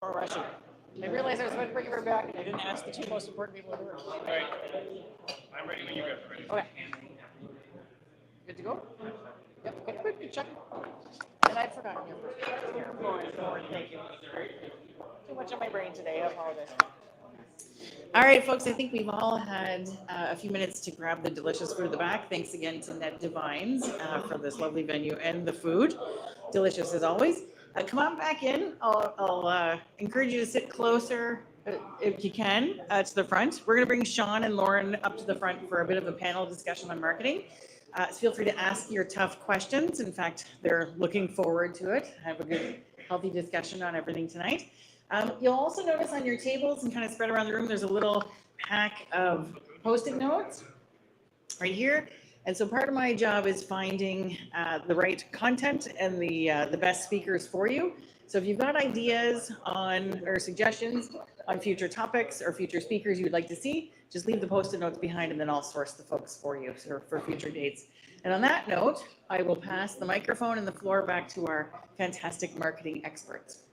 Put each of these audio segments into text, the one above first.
Or rushing. I realized I was going to bring her back, and I didn't ask the two most important people in the room. All right. I'm ready when you guys are ready. Okay. Good to go? Yep. Okay. Good. Check. And I'd forgotten your first. Here, Lauren. Thank you. Too much on my brain today. I apologize. All right, folks. I think we've all had a few minutes to grab the delicious food at the back. Thanks again to Net Divines for this lovely venue and the food. Delicious as always. Come on back in. I'll encourage you to sit closer if you can to the front. We're going to bring Sean and Lauren up to the front for a bit of a panel discussion on marketing. So feel free to ask your tough questions. In fact, they're looking forward to it. Have a good, healthy discussion on everything tonight. You'll also notice on your tables and kind of spread around the room, there's a little pack of Post-it notes right here. And so part of my job is finding the right content and the best speakers for you. So if you've got ideas on or suggestions on future topics or future speakers you'd like to see, just leave the Post-it notes behind and then I'll source the folks for you for future dates. And on that note, I will pass the microphone and the floor back to our fantastic marketing experts.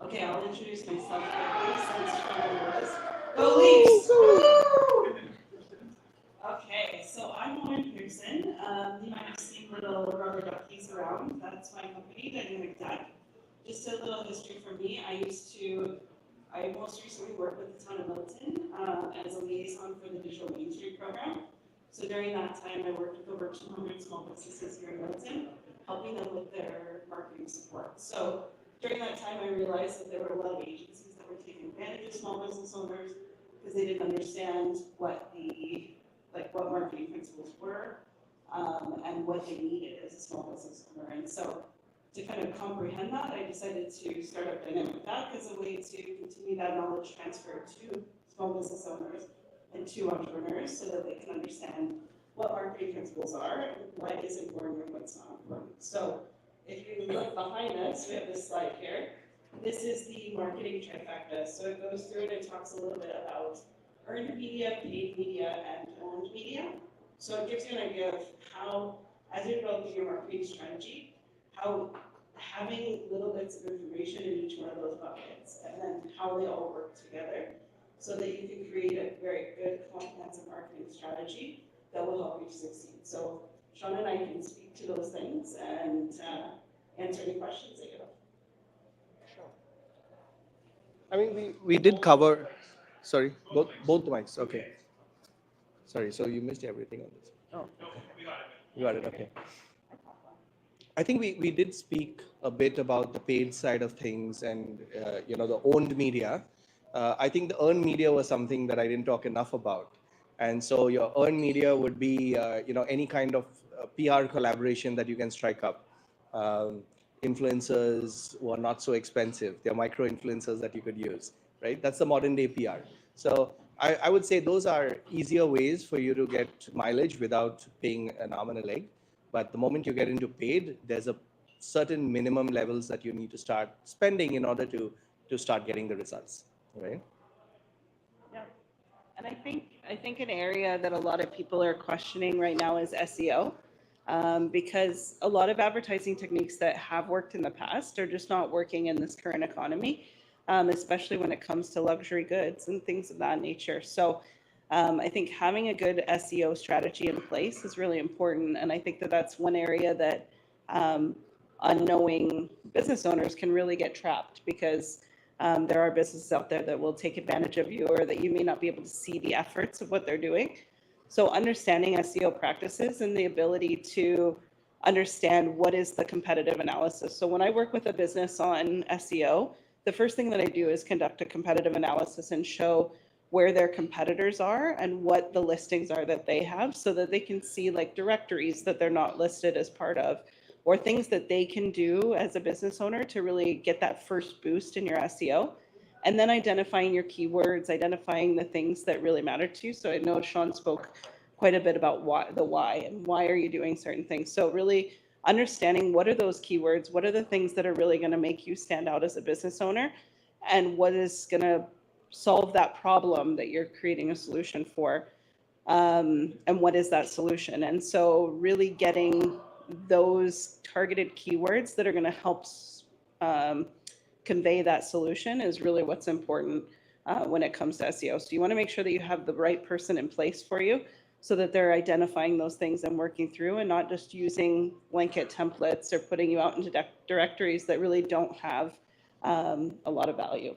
Okay, I'll introduce myself quickly since Sean was. Go Leafs! Okay, so I'm Lauren Pearson. You might have seen little rubber duckies around. That's my company, Dynamic Duck. Just a little history from me. I most recently worked with the town of Milton as a liaison for the Digital Main Street program. So during that time, I worked with over 200 small businesses here in Milton, helping them with their marketing support. So during that time, I realized that there were a lot of agencies that were taking advantage of small business owners because they didn't understand what marketing principles were and what they needed as a small business owner. And so to kind of comprehend that, I decided to start up Dynamic Duck as a way to continue that knowledge transfer to small business owners and to entrepreneurs so that they can understand what marketing principles are and what is important and what's not important. So if you look behind us, we have this slide here. This is the marketing trifecta. So it goes through and it talks a little bit about earned media, paid media, and owned media. So it gives you an idea of how, as you're developing your marketing strategy, how having little bits of information in each one of those buckets, and then how they all work together, so that you can create a very good, comprehensive marketing strategy that will help you succeed. So Sean and I can speak to those things and answer any questions that you have. I mean, we did cover, sorry, both the mics, okay. Sorry, so you missed everything on this. Oh, You got it, okay. I think we did speak a bit about the paid side of things and, the owned media. I think the earned media was something that I didn't talk enough about. And so your earned media would be, any kind of PR collaboration that you can strike up. Influencers who are not so expensive. They're micro influencers that you could use, right? That's the modern day PR. So I would say those are easier ways for you to get mileage without paying an arm and a leg. But the moment you get into paid, there's a certain minimum levels that you need to start spending in order to start getting the results, right? Yeah, and I think an area that a lot of people are questioning right now is SEO, because a lot of advertising techniques that have worked in the past are just not working in this current economy, especially when it comes to luxury goods and things of that nature. So I think having a good SEO strategy in place is really important. And I think that that's one area that unknowing business owners can really get trapped, because there are businesses out there that will take advantage of you, or that you may not be able to see the efforts of what they're doing. So understanding SEO practices and the ability to understand what is the competitive analysis. So when I work with a business on SEO, the first thing that I do is conduct a competitive analysis and show where their competitors are and what the listings are that they have, so that they can see like directories that they're not listed as part of, or things that they can do as a business owner to really get that first boost in your SEO. And then identifying your keywords, identifying the things that really matter to you. So I know Sean spoke quite a bit about why and why are you doing certain things. So really understanding what are those keywords, what are the things that are really going to make you stand out as a business owner, and what is going to solve that problem that you're creating a solution for, and what is that solution. And so really getting those targeted keywords that are going to help convey that solution is really what's important when it comes to SEO. So you want to make sure that you have the right person in place for you so that they're identifying those things and working through, and not just using blanket templates or putting you out into directories that really don't have a lot of value.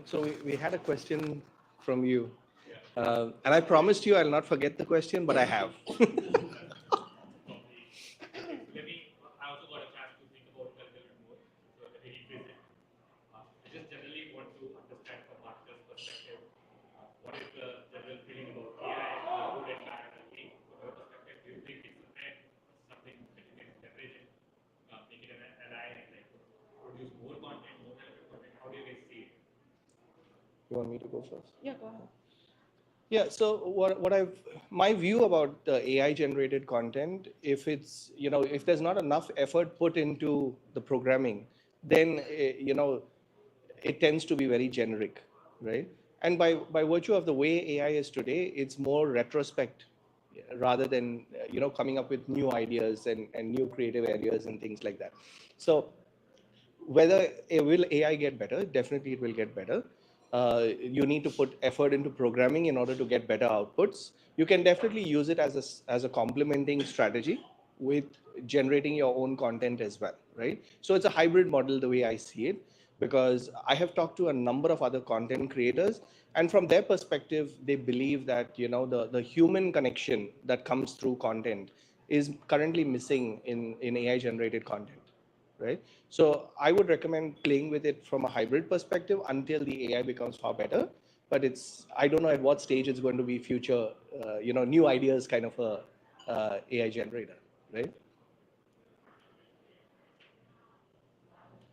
So we had a question from you. And I promised you I'll not forget the question, but I have. I also got a chance to think about it a little bit more. So let me rephrase it. I just generally want to understand from marketer's perspective, what is the general feeling about AI, good and bad, and from your perspective, do you think it's a trend, something that you can leverage it, make it an ally, and like produce more content, more relevant content? How do you guys see it? You want me to go first? Yeah, go ahead. Yeah, so my view about AI generated content, if it's, if there's not enough effort put into the programming, then, it tends to be very generic, right? And by virtue of the way AI is today, it's more retrospect rather than, coming up with new ideas and new creative areas and things like that. So whether will AI get better? Definitely it will get better. You need to put effort into programming in order to get better outputs. You can definitely use it as a complementing strategy with generating your own content as well, right? So it's a hybrid model the way I see it, because I have talked to a number of other content creators, and from their perspective, they believe that, the human connection that comes through content is currently missing in AI generated content, right? So I would recommend playing with it from a hybrid perspective until the AI becomes far better. But I don't know at what stage it's going to be future, new ideas kind of a AI generator, right?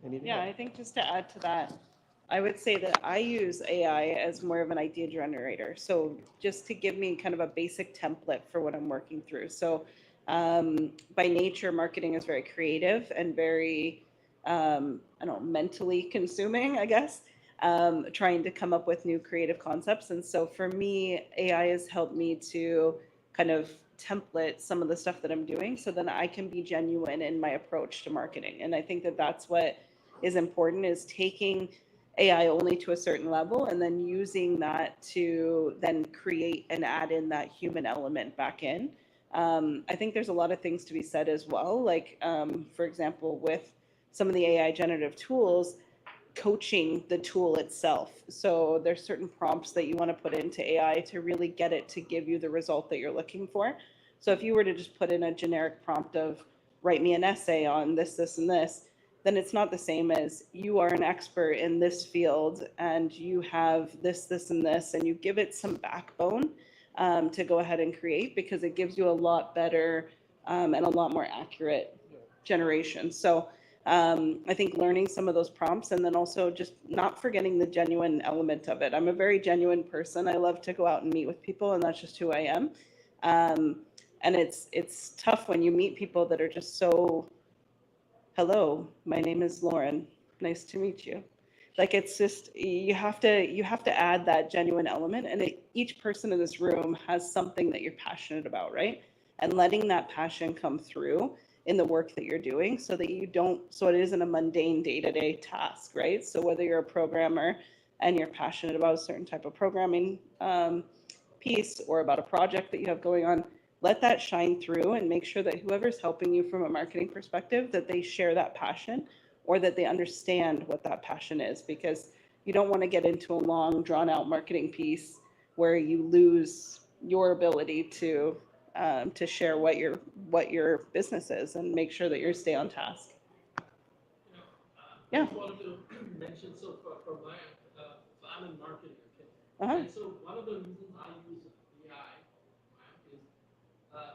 Anything Yeah, else? I think just to add to that, I would say that I use AI as more of an idea generator. So just to give me kind of a basic template for what I'm working through. So by nature, marketing is very creative and very, I don't know, mentally consuming, I guess, trying to come up with new creative concepts. And so for me, AI has helped me to kind of template some of the stuff that I'm doing so then I can be genuine in my approach to marketing. And I think that that's what is important, is taking AI only to a certain level and then using that to then create and add in that human element back in. I think there's a lot of things to be said as well. Like, for example, with some of the AI generative tools, coaching the tool itself. So there's certain prompts that you want to put into AI to really get it to give you the result that you're looking for. So if you were to just put in a generic prompt of write me an essay on this, this, and this, then it's not the same as you are an expert in this field and you have this, this, and this, and you give it some backbone to go ahead and create, because it gives you a lot better and a lot more accurate generation. So I think learning some of those prompts, and then also just not forgetting the genuine element of it. I'm a very genuine person. I love to go out and meet with people, and that's just who I am. And it's tough when you meet people that are just so, hello, my name is Lauren. Nice to meet you. Like, it's just, you have to add that genuine element, and each person in this room has something that you're passionate about, right? And letting that passion come through in the work that you're doing, so that so it isn't a mundane day-to-day task, right? So whether you're a programmer and you're passionate about a certain type of programming piece, or about a project that you have going on, let that shine through, and make sure that whoever's helping you from a marketing perspective, that they share that passion, or that they understand what that passion is, because you don't want to get into a long, drawn out marketing piece where you lose your ability to share what your business is, and make sure that you stay on task. I just wanted to mention, so for my, so I'm in marketing, okay? Uh-huh. And so one of the reasons I use AI is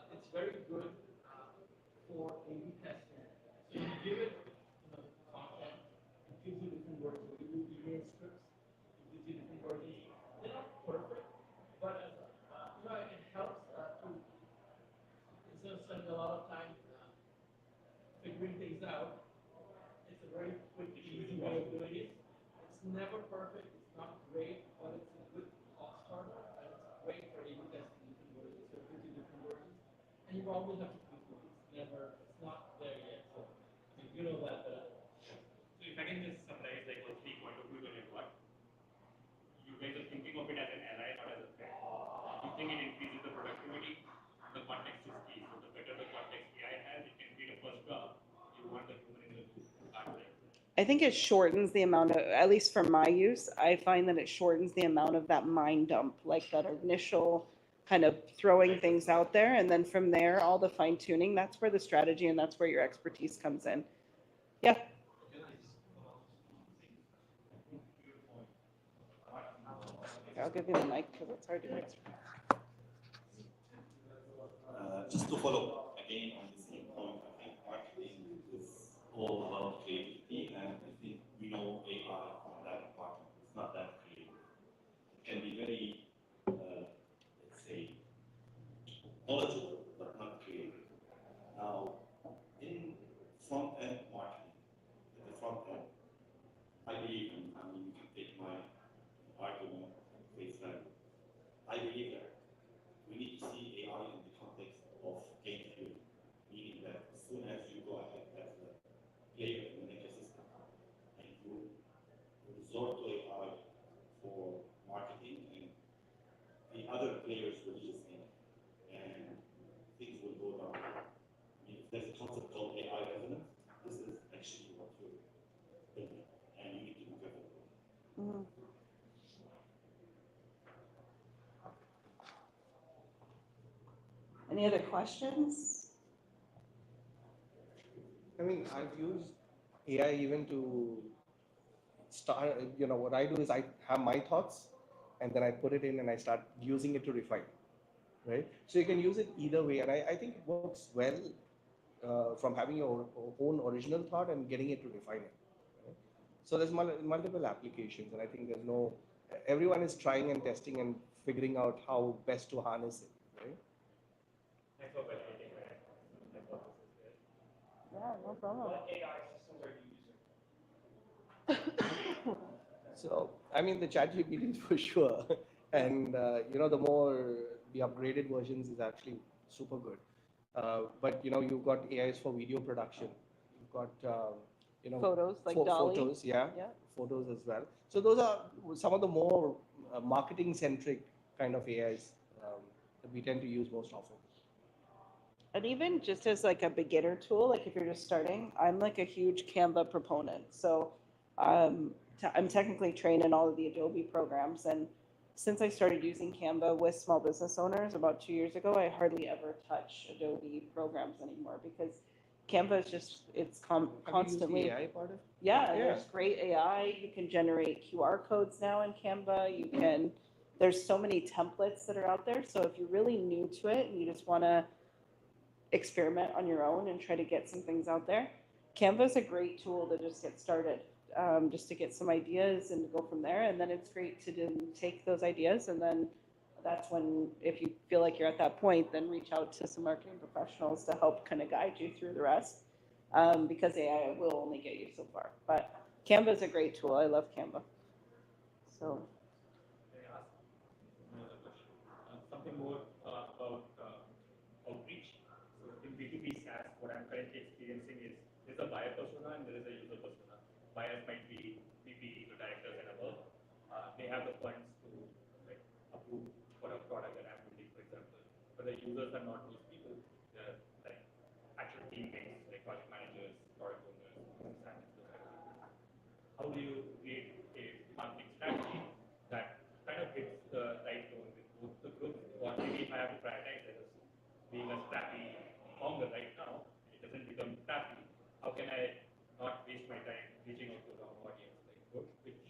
it's very good for A/B testing. So you give it, content, it gives you different versions. You do email scripts, it gives you different versions. They're not perfect, but it helps to, instead of spending a lot of time figuring things out, it's a very quick, easy way of doing it. It's never perfect, it's not great, but it's a good cost starter, and it's great for A/B testing. You can go to you always have to tweak it. It's not there yet. So you know that. So if I can just summarize like the 3 point of view that you've got, you guys are thinking of it as an ally, not as a threat. You think it increases the productivity, the context is key. So the better the context AI has, it can create a first draft. You want the human in the loop. I think it shortens the amount of, at least for my use, I find that it shortens the amount of that mind dump, like that initial kind of throwing things out there. And then from there, all the fine tuning, that's where the strategy and that's where your expertise comes in. Yeah. I'll give you the mic because it's hard to mix. Just to follow again on the same point, I think marketing is all about creativity, and I think we know AI from that department. It's not that creative. It can be very, let's say, knowledgeable, but not creative. Now, in front-end marketing, at the front end, I believe, and I mean, you can take my argument face value. I believe that we need to see AI in the context of game theory, meaning that as soon as you go ahead as a player in an ecosystem and you resort to AI for marketing, and the other players will just in, and things will go down. I mean, if there's a concept called AI resonance, this is actually what you're building, and you need to be careful. Mm. Any other questions? I mean, I've used AI even to start, what I do is I have my thoughts and then I put it in and I start using it to refine, right? So you can use it either way. And I think it works well from having your own original thought and getting it to refine it. Right? So there's multiple applications, and I think everyone is trying and testing and figuring out how best to harness it, right? Thanks for validating my hypothesis there. Yeah, no problem. What AI systems are you using? So, I mean, the ChatGPT is for sure, and the more the upgraded versions is actually super good. But you've got AIs for video production. You've got Photos, like for Dolly. photos, yeah, Yeah. photos as well. So those are some of the more marketing centric kind of AIs that we tend to use most often. And even just as like a beginner tool, like if you're just starting, I'm like a huge Canva proponent. So I'm technically trained in all of the Adobe programs. And since I started using Canva with small business owners about 2 years ago, I hardly ever touch Adobe programs anymore because Canva is just, it's constantly. Have you used the AI part of it? Yeah, there's great AI. You can generate QR codes now in Canva. There's so many templates that are out there. So if you're really new to it and you just want to experiment on your own and try to get some things out there, Canva is a great tool to just get started, just to get some ideas and to go from there. And then it's great to take those ideas, and then that's when, if you feel like you're at that point, then reach out to some marketing professionals to help kind of guide you through the rest, because AI will only get you so far. But Canva is a great tool. I love Canva. So. Can I ask another question? Something more about outreach. So in B2B SaaS, what I'm currently experiencing is there's a buyer persona and there is a user persona. Buyers might be VP, the directors and above. They have the funds to like approve for a product that I'm building, for example. But the users are not those people. They're like actual teammates, like project managers, product owners, scientists, those kind of people. How do you create a marketing strategy that kind of hits the right tone with both the groups? Or maybe if I have to prioritize it as being a scrappy founder right now, it doesn't become scrappy. How can I not waste my time reaching out to the wrong audience? Like, which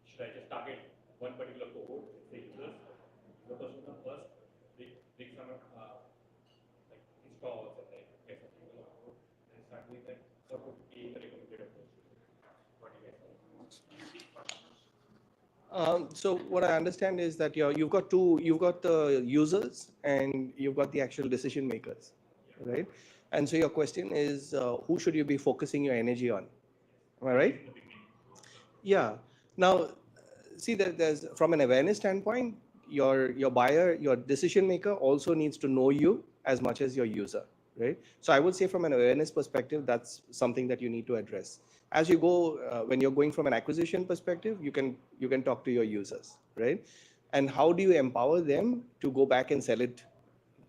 should I just target one particular cohort, say users, user persona first, big some like installs and like get some people on board, and start doing that? What would be the recommended approach? What do you guys think? So what I understand is that you've got the users and you've got the actual decision makers, right? And so your question is, who should you be focusing your energy on? Am I right? Yeah. Now, see that there's, from an awareness standpoint, your buyer, your decision maker also needs to know you as much as your user, right? So I would say from an awareness perspective, that's something that you need to address. As you go, when you're going from an acquisition perspective, you can talk to your users, right? And how do you empower them to go back and sell it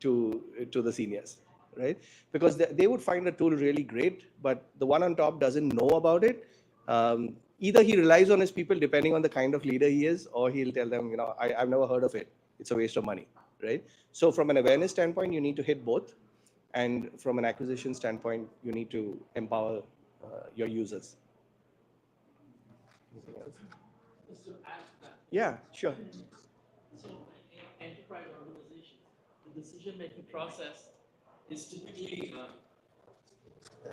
to the seniors, right? Because they would find the tool really great, but the one on top doesn't know about it. Either he relies on his people, depending on the kind of leader he is, or he'll tell them, I've never heard of it. It's a waste of money, right? So from an awareness standpoint, you need to hit both. And from an acquisition standpoint, you need to empower your users. Anything else? Just to add to that. Yeah, sure. So in enterprise organizations, the decision-making process is typically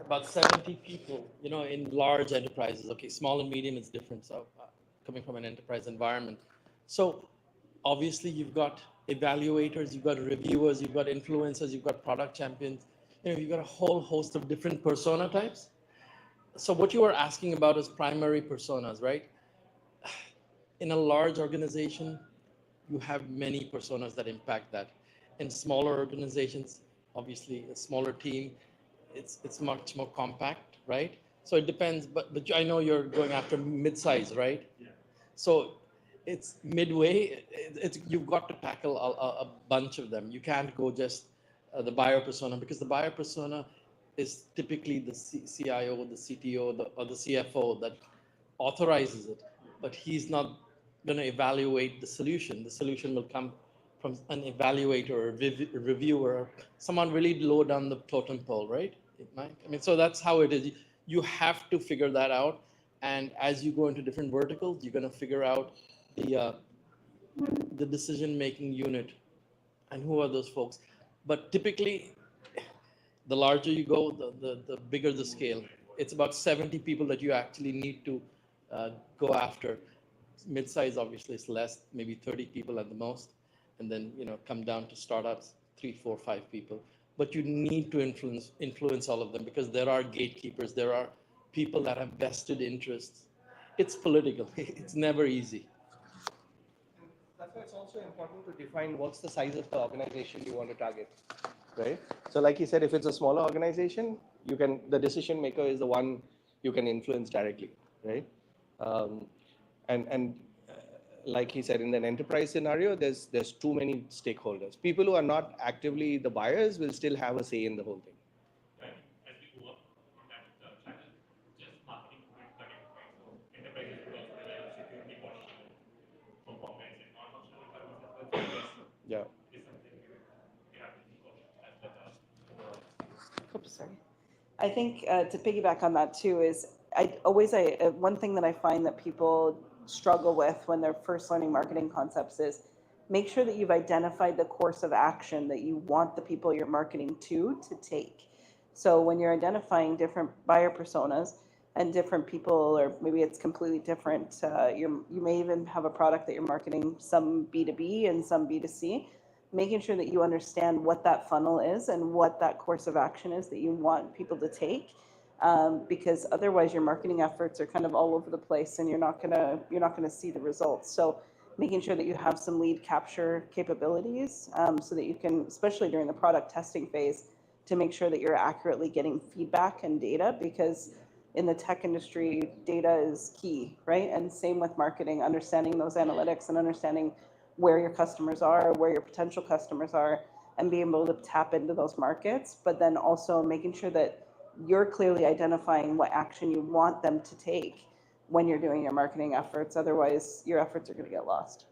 about 70 people, in large enterprises. Okay, small and medium is different. So coming from an enterprise environment. So obviously you've got evaluators, you've got reviewers, you've got influencers, you've got product champions. You've got a whole host of different persona types. So what you are asking about is primary personas, right? In a large organization, you have many personas that impact that. In smaller organizations, obviously a smaller team, it's much more compact, right? So it depends, but I know you're going after mid-size, right? Yeah. So it's midway. You've got to tackle a bunch of them. You can't go just the buyer persona, because the buyer persona is typically the CIO, the CTO, or the CFO that authorizes it, but he's not going to evaluate the solution. The solution will come from an evaluator or a reviewer, someone really low down the totem pole, right? So that's how it is. You have to figure that out. And as you go into different verticals, you're going to figure out the decision-making unit and who are those folks. But typically, the larger you go, the bigger the scale. It's about 70 people that you actually need to go after. Mid-size obviously is less, maybe 30 people at the most, and then come down to startups, 3, 4, 5 people. But you need to influence all of them, because there are gatekeepers, there are people that have vested interests. It's political. It's never easy. That's why it's also important to define what's the size of the organization you want to target, right? So like you said, if it's a smaller organization, the decision maker is the one you can influence directly, right? And like he said, in an enterprise scenario, there's too many stakeholders. People who are not actively the buyers will still have a say in the whole thing. Right. As we go up in that channel, just marketing will connect, right? So enterprises will also develop security posture, performance, and non-functional requirements as well. So Yeah. is something we have to think of as well. Oops, sorry. I think to piggyback on that too is one thing that I find that people struggle with when they're first learning marketing concepts is make sure that you've identified the course of action that you want the people you're marketing to take. So when you're identifying different buyer personas and different people, or maybe it's completely different, you may even have a product that you're marketing, some B2B and some B2C, making sure that you understand what that funnel is and what that course of action is that you want people to take. Because otherwise your marketing efforts are kind of all over the place and you're not gonna see the results. So making sure that you have some lead capture capabilities, so that you can, especially during the product testing phase, to make sure that you're accurately getting feedback and data, because in the tech industry, data is key, right? And same with marketing, understanding those analytics and understanding where your customers are, where your potential customers are, and being able to tap into those markets, but then also making sure that you're clearly identifying what action you want them to take when you're doing your marketing efforts. Otherwise, your efforts are going to get lost.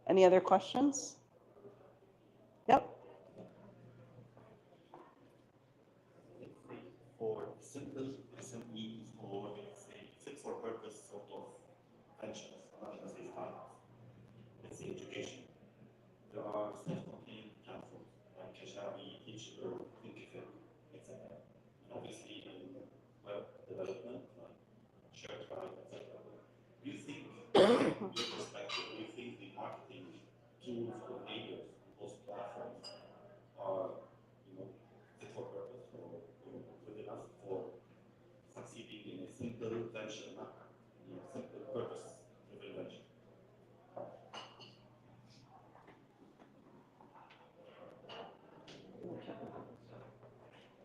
Any other questions? Yep. Let's say for simple SMEs, or let's say fit for purpose sort of ventures, I'm not going to say startups, let's say education. There are self-contained platforms like Kajabi, Teachable, Thinkific, etc. And obviously in web development, like ShareDrive, etc. Do you think, from your perspective, do you think the marketing tools or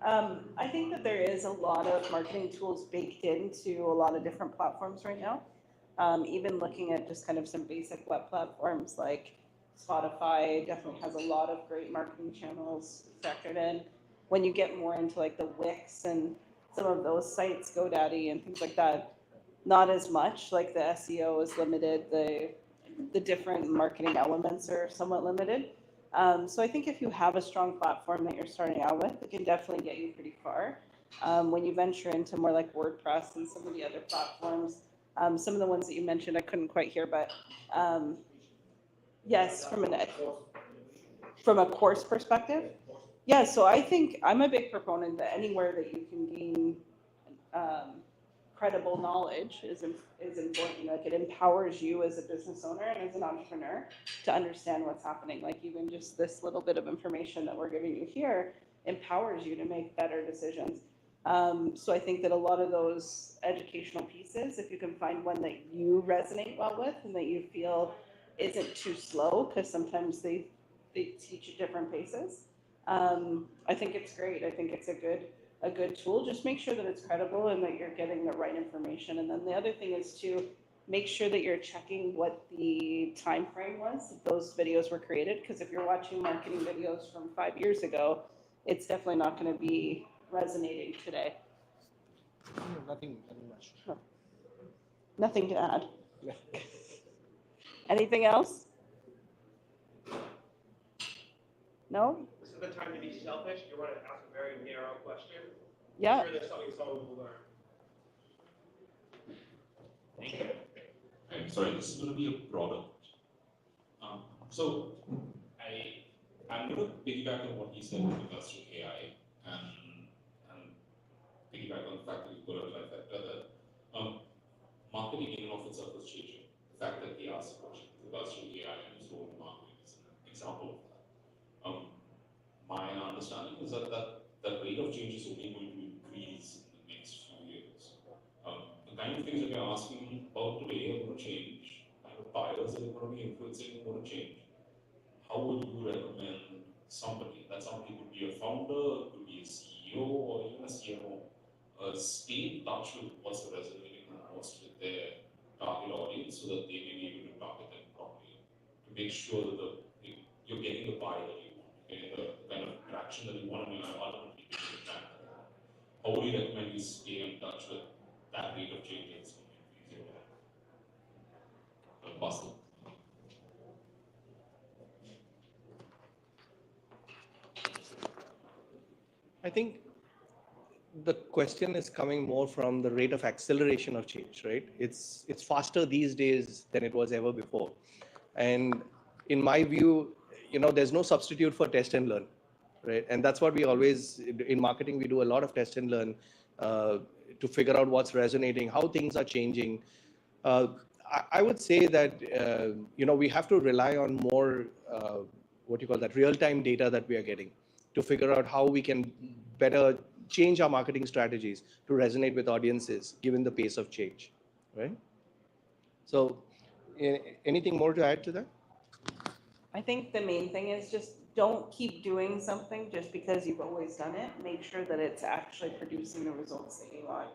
I think that there is a lot of marketing tools baked into a lot of different platforms right now. Even looking at just kind of some basic web platforms like Spotify definitely has a lot of great marketing channels factored in. When you get more into like the Wix and some of those sites, GoDaddy and things like that, not as much. Like the SEO is limited, the different marketing elements are somewhat limited. So I think if you have a strong platform that you're starting out with, it can definitely get you pretty far. When you venture into more like WordPress and some of the other platforms, some of the ones that you mentioned, I couldn't quite hear, but yes, from a course perspective, yeah. So I think I'm a big proponent that anywhere that you can gain um, credible knowledge is important. Like it empowers you as a business owner and as an entrepreneur to understand what's happening. Like even just this little bit of information that we're giving you here empowers you to make better decisions. So I think that a lot of those educational pieces, if you can find one that you resonate well with and that you feel isn't too slow, because sometimes they teach at different paces. I think it's great. I think it's a good tool. Just make sure that it's credible and that you're getting the right information. And then the other thing is to make sure that you're checking what the time frame was that those videos were created. Because if you're watching marketing videos from 5 years ago, it's definitely not going to be resonating today. Nothing much. Nothing to add. Yeah. Anything else? No? This is the time to be selfish. You want to ask a very narrow question. Yeah. I'm sure there's something someone will learn. Thank you. I'm sorry, this is going to be a broader. So I'm going to piggyback on what he said with regards to AI and piggyback on the fact that you've got to like that marketing in and of itself is changing. The fact that he asked a question with regards to AI and his role in marketing is an example of that. My understanding is that rate of change is only going to increase in the next few years. The kind of things that we're asking about today are going to change. The kind of buyers that are going to be influencing are going to change. How would you recommend somebody, that somebody could be a founder, could be a CEO, or even a CMO, stay in touch with what's resonating the most with their target audience so that they may be able to target them properly, to make sure that you're getting the buy that you want, getting the kind of traction that you want, and ultimately getting the brand that you want. How would you recommend you stay in touch with that rate of change that's going to increase your bustle? I think the question is coming more from the rate of acceleration of change, right? It's faster these days than it was ever before. And in my view, there's no substitute for test and learn, right? And that's what we always, in marketing, we do a lot of test and learn to figure out what's resonating, how things are changing. I would say that, we have to rely on more, real-time data that we are getting to figure out how we can better change our marketing strategies to resonate with audiences, given the pace of change, right? So anything more to add to that? I think the main thing is just don't keep doing something just because you've always done it. Make sure that it's actually producing the results that you want.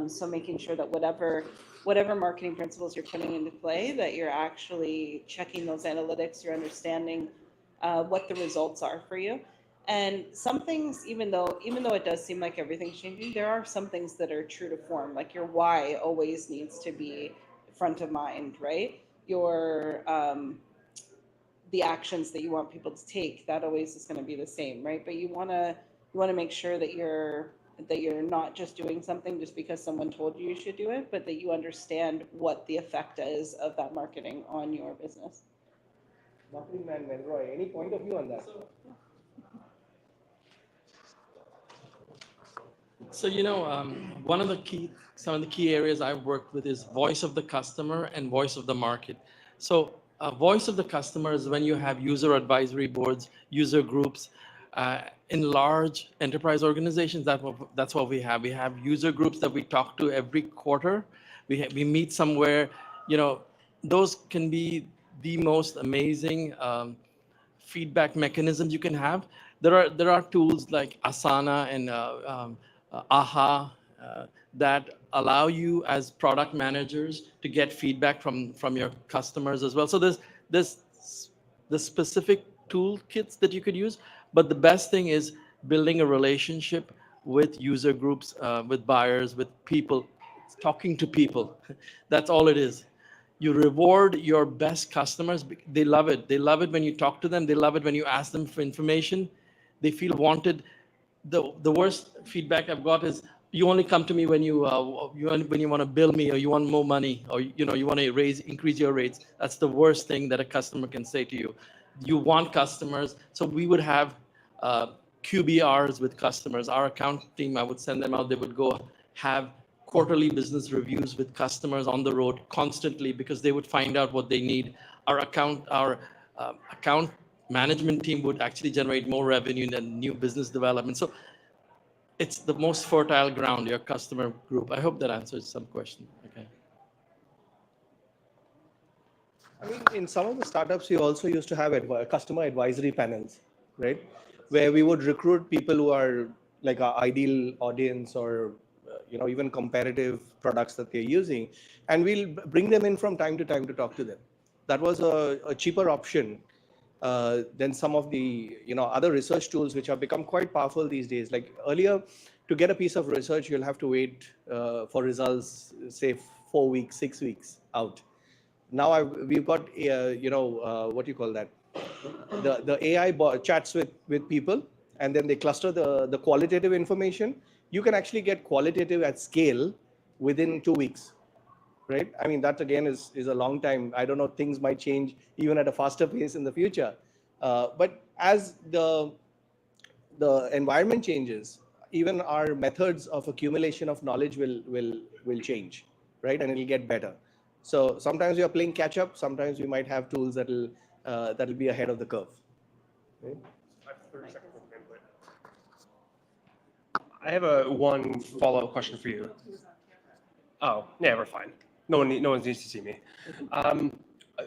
So making sure that whatever marketing principles you're putting into play, that you're actually checking those analytics, you're understanding what the results are for you. And some things, even though it does seem like everything's changing, there are some things that are true to form. Like your why always needs to be front of mind, right? Your the actions that you want people to take, that always is going to be the same, right? But you want to make sure that you're not just doing something just because someone told you should do it, but that you understand what the effect is of that marketing on your business. Marketing man, Melroy, any point of view on that? So, some of the key areas I've worked with is voice of the customer and voice of the market. So, voice of the customer is when you have user advisory boards, user groups. In large enterprise organizations, that's what we have. We have user groups that we talk to every quarter. We meet somewhere. Those can be the most amazing feedback mechanisms you can have. there are tools like Asana and AHA that allow you as product managers to get feedback from your customers as well. So there's the specific toolkits that you could use, but the best thing is building a relationship with user groups, with buyers, with people, talking to people. That's all it is. You reward your best customers. They love it. They love it when you talk to them. They love it when you ask them for information. They feel wanted. The worst feedback I've got is you only come to me when you want to bill me, or you want more money, or you want to increase your rates. That's the worst thing that a customer can say to you. You want customers. So we would have QBRs with customers. Our account team, I would send them out. They would go have quarterly business reviews with customers on the road constantly, because they would find out what they need. Our account management team would actually generate more revenue than new business development. So it's the most fertile ground, your customer group. I hope that answers some question. Okay. I mean, in some of the startups, we also used to have customer advisory panels, right? Where we would recruit people who are like our ideal audience, or even competitive products that they're using, and we'll bring them in from time to time to talk to them. That was a cheaper option than some of the other research tools, which have become quite powerful these days. Like earlier, to get a piece of research, you'll have to wait for results, say 4 weeks, 6 weeks out. Now we've got what do you call that? The AI chats with people, and then they cluster the qualitative information. You can actually get qualitative at scale within 2 weeks, right? I mean, that again is a long time. I don't know, things might change even at a faster pace in the future. But as the environment changes, even our methods of accumulation of knowledge will change, right? And it'll get better. So sometimes we are playing catch up. Sometimes we might have tools that'll be ahead of the curve. Right? I have one follow-up question for you. Oh, yeah, we're fine. No one needs to see me.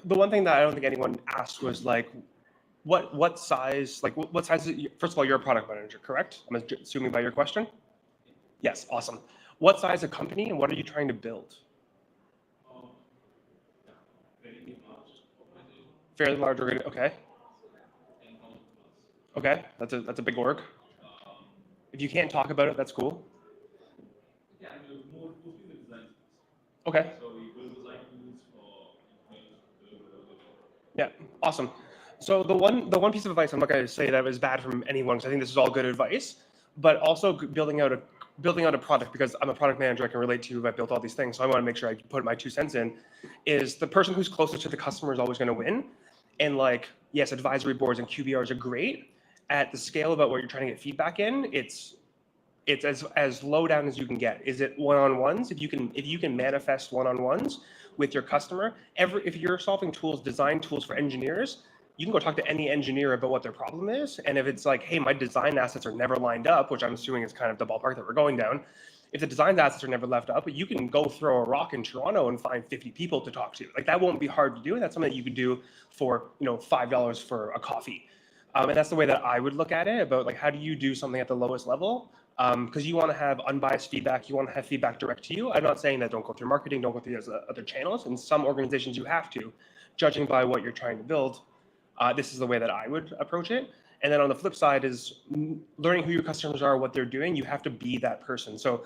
The one thing that I don't think anyone asked was like, what size? Like, what size? First of all, you're a product manager, correct? I'm assuming by your question. Yes, awesome. What size a company, and what are you trying to build? Fairly large organization. Okay. Okay, that's a big org. If you can't talk about it, that's cool. Yeah, mostly the design. Okay. So we build design tools for. Yeah, awesome. So the one piece of advice, I'm not going to say that was bad from anyone, because I think this is all good advice, but also building out a product, because I'm a product manager, I can relate to you, I've built all these things, so I want to make sure I put my 2 cents in, is the person who's closest to the customer is always going to win. And like, yes, advisory boards and QBRs are great. At the scale about what you're trying to get feedback in, it's as low down as you can get. Is it one-on-ones? If you can manifest one-on-ones with your customer, if you're solving design tools for engineers, you can go talk to any engineer about what their problem is. And if it's like, hey, my design assets are never lined up, which I'm assuming is kind of the ballpark that we're going down. If the design assets are never left up, you can go throw a rock in Toronto and find 50 people to talk to. Like, that won't be hard to do. And that's something that you could do for, $5 for a coffee. And that's the way that I would look at it, about like, how do you do something at the lowest level? Because you want to have unbiased feedback. You want to have feedback direct to you. I'm not saying that don't go through marketing, don't go through those other channels. In some organizations, you have to, judging by what you're trying to build. This is the way that I would approach it. And then on the flip side is learning who your customers are, what they're doing. You have to be that person. So,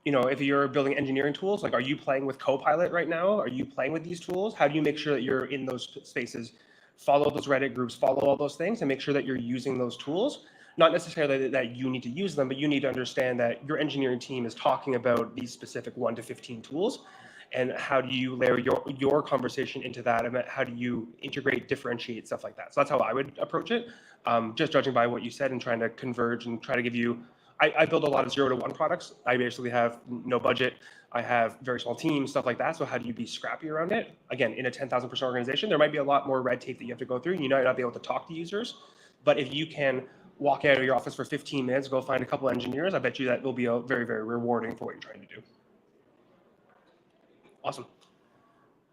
if you're building engineering tools, like, are you playing with Copilot right now? Are you playing with these tools? How do you make sure that you're in those spaces? Follow those Reddit groups, follow all those things, and make sure that you're using those tools. Not necessarily that you need to use them, but you need to understand that your engineering team is talking about these specific 1 to 15 tools. And how do you layer your conversation into that? And how do you integrate, differentiate, stuff like that? So that's how I would approach it. Just judging by what you said and trying to converge and try to give you, I build a lot of 0 to 1 products. I basically have no budget. I have very small teams, stuff like that. So how do you be scrappy around it? Again, in a 10,000 person organization, there might be a lot more red tape that you have to go through. You might not be able to talk to users, but if you can walk out of your office for 15 minutes, go find a couple of engineers, I bet you that will be very, very rewarding for what you're trying to do. Awesome.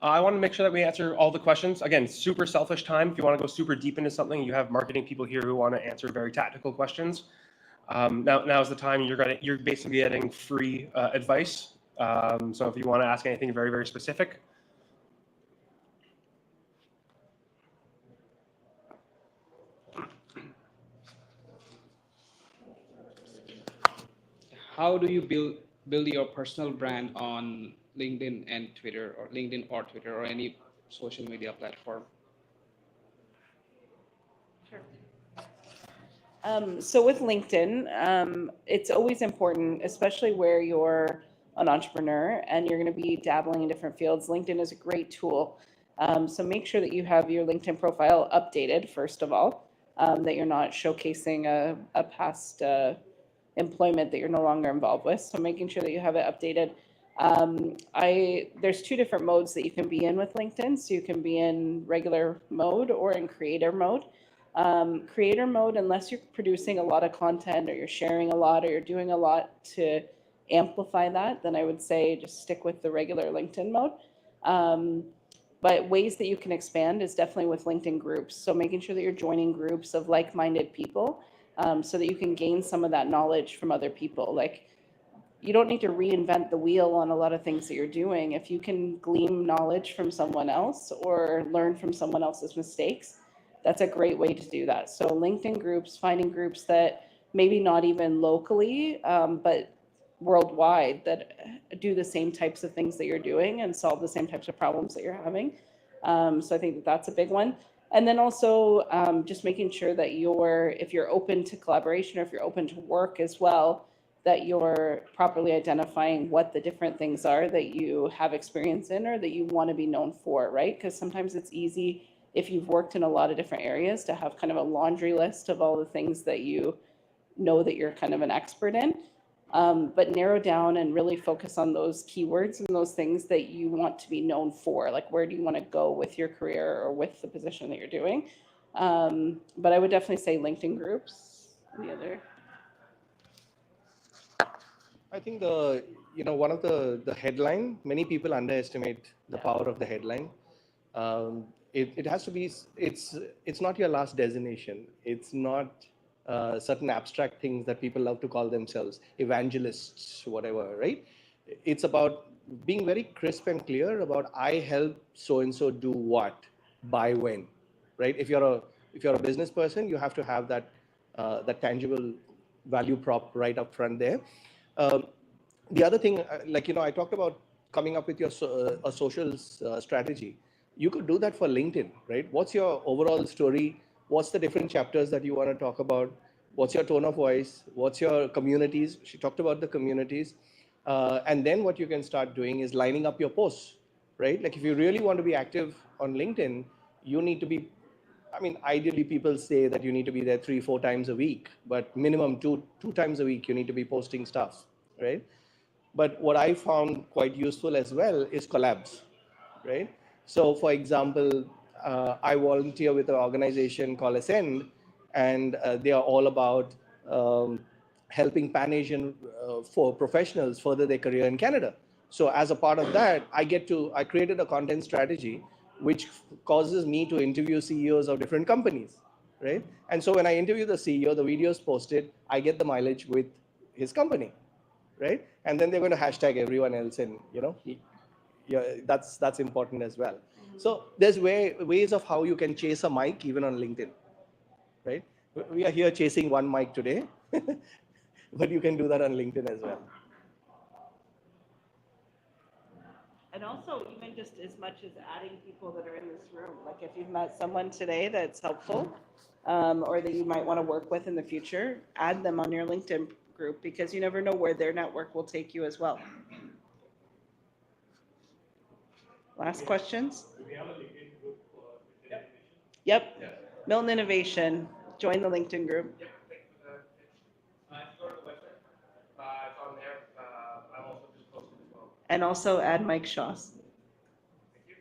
I want to make sure that we answer all the questions. Again, super selfish time. If you want to go super deep into something, you have marketing people here who want to answer very tactical questions. Now is the time. You're basically getting free advice. So if you want to ask anything very, very specific. How do you build your personal brand on LinkedIn and Twitter, or LinkedIn or Twitter, or any social media platform? So with LinkedIn, it's always important, especially where you're an entrepreneur and you're going to be dabbling in different fields. LinkedIn is a great tool. So make sure that you have your LinkedIn profile updated, first of all, that you're not showcasing a past employment that you're no longer involved with. So making sure that you have it updated. There's two different modes that you can be in with LinkedIn. So you can be in regular mode or in creator mode. Creator mode, unless you're producing a lot of content or you're sharing a lot or you're doing a lot to amplify that, then I would say just stick with the regular LinkedIn mode. But ways that you can expand is definitely with LinkedIn groups. So making sure that you're joining groups of like-minded people so that you can gain some of that knowledge from other people. Like, you don't need to reinvent the wheel on a lot of things that you're doing. If you can glean knowledge from someone else or learn from someone else's mistakes, that's a great way to do that. So LinkedIn groups, finding groups that maybe not even locally, but worldwide, that do the same types of things that you're doing and solve the same types of problems that you're having. So I think that that's a big one. And then also just making sure that if you're open to collaboration or if you're open to work as well, that you're properly identifying what the different things are that you have experience in or that you want to be known for, right? Because sometimes it's easy, if you've worked in a lot of different areas, to have kind of a laundry list of all the things that you know that you're kind of an expert in. But narrow down and really focus on those keywords and those things that you want to be known for. Like, where do you want to go with your career or with the position that you're doing? But I would definitely say LinkedIn groups. Any other? I think one of the headline, many people underestimate the power of the headline. It has to be, it's not your last destination. It's not certain abstract things that people love to call themselves, evangelists, whatever, right? It's about being very crisp and clear about, I help so-and-so do what, by when, right? If you're a business person, you have to have that tangible value prop right up front there. The other thing, I talked about coming up with your a social strategy. You could do that for LinkedIn, right? What's your overall story? What's the different chapters that you want to talk about? What's your tone of voice? What's your communities? She talked about the communities. And then what you can start doing is lining up your posts, right? Like, if you really want to be active on LinkedIn, you need to be, ideally people say that you need to be there 3-4 times a week, but minimum two times a week, you need to be posting stuff, right? But what I found quite useful as well is collabs, right? So for example, I volunteer with an organization called Ascend, and they are all about helping Pan-Asian for professionals further their career in Canada. So as a part of that, I created a content strategy which causes me to interview CEOs of different companies, right? And so when I interview the CEO, the video is posted, I get the mileage with his company, right? And then they're going to hashtag everyone else, and that's important as well. So there's ways of how you can chase a mic even on LinkedIn, right? We are here chasing one mic today, but you can do that on LinkedIn as well. And also, even just as much as adding people that are in this room, like if you've met someone today that's helpful, or that you might want to work with in the future, add them on your LinkedIn group, because you never know where their network will take you as well. Last questions? Do we have a LinkedIn group for Milton Innovation? Yep. Milton Innovation. Join the LinkedIn group. Yep. Go to the website. It's on there. I've also just posted as well. And also add Mike Shaws. Thank you.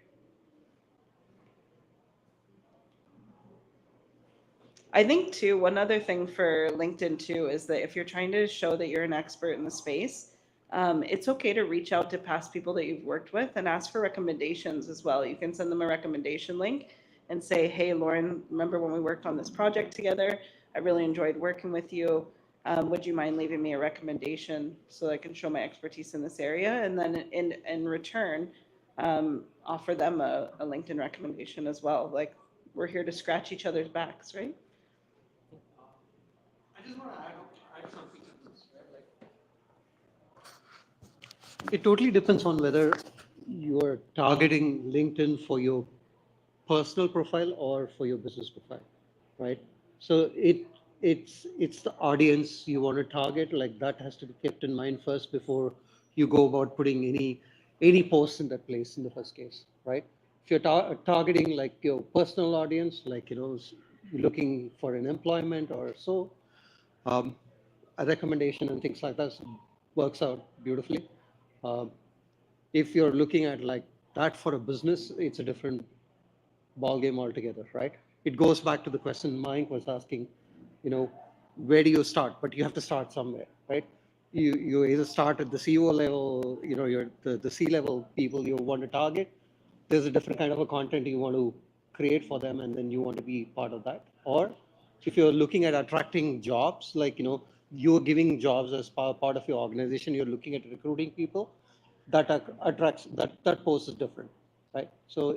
I think too, one other thing for LinkedIn too is that if you're trying to show that you're an expert in the space, It's okay to reach out to past people that you've worked with and ask for recommendations as well. You can send them a recommendation link and say, hey, Lauren, remember when we worked on this project together? I really enjoyed working with you. Would you mind leaving me a recommendation so I can show my expertise in this area? And then in return, offer them a LinkedIn recommendation as well. Like, we're here to scratch each other's backs, right? I just want to add something to this. Right? Like, it totally depends on whether you're targeting LinkedIn for your personal profile or for your business profile, right? So it's the audience you want to target. Like that has to be kept in mind first before you go about putting any post in that place in the first case, right? If you're targeting like your personal audience, like looking for an employment or so, a recommendation and things like that works out beautifully. If you're looking at like that for a business, it's a different ball game altogether, right? It goes back to the question Mike was asking, where do you start? But you have to start somewhere, right? You either start at the CEO level, you're the C-level people you want to target. There's a different kind of a content you want to create for them, and then you want to be part of that. Or if you're looking at attracting jobs, like, you're giving jobs as part of your organization, you're looking at recruiting people, that attracts, that post is different, right? So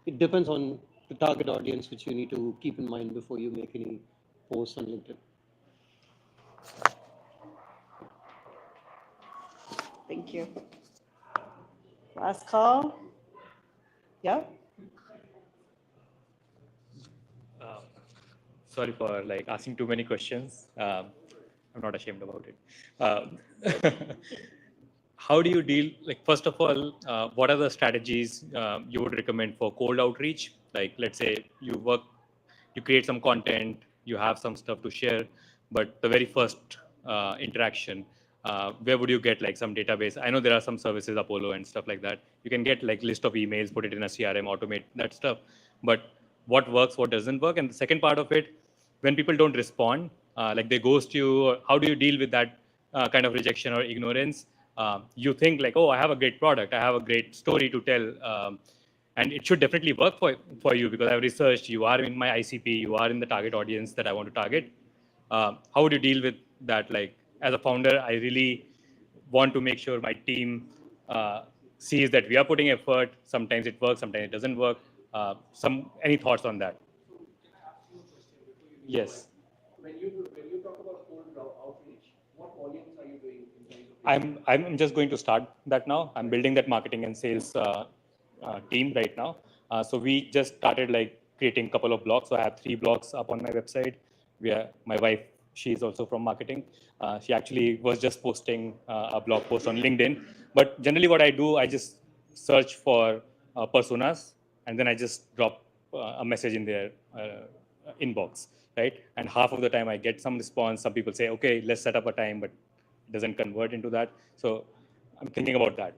it depends on the target audience, which you need to keep in mind before you make any posts on LinkedIn. Thank you. Last call. Yep. Sorry for like asking too many questions. I'm not ashamed about it. How do you deal, like, first of all, what are the strategies you would recommend for cold outreach? Like, let's say you create some content, you have some stuff to share, but the very first interaction, where would you get like some database? I know there are some services, Apollo and stuff like that. You can get like list of emails, put it in a CRM, automate that stuff. But what works, what doesn't work? And the second part of it, when people don't respond, like they ghost you, how do you deal with that kind of rejection or ignorance? You think like, oh, I have a great product, I have a great story to tell, and it should definitely work for you because I've researched, you are in my ICP, you are in the target audience that I want to target. How would you deal with that? Like, as a founder, I really want to make sure my team sees that we are putting effort. Sometimes it works, sometimes it doesn't work. Any thoughts on that? Yes. When you talk about cold outreach, what volumes are you doing in terms of? I'm just going to start that now. I'm building that marketing and sales team right now. So we just started like creating a couple of blogs. So I have 3 blogs up on my website. My wife, she's also from marketing. She actually was just posting a blog post on LinkedIn. But generally what I do, I just search for personas, and then I just drop a message in their inbox, right? And half of the time I get some response. Some people say, okay, let's set up a time, but it doesn't convert into that. So I'm thinking about that.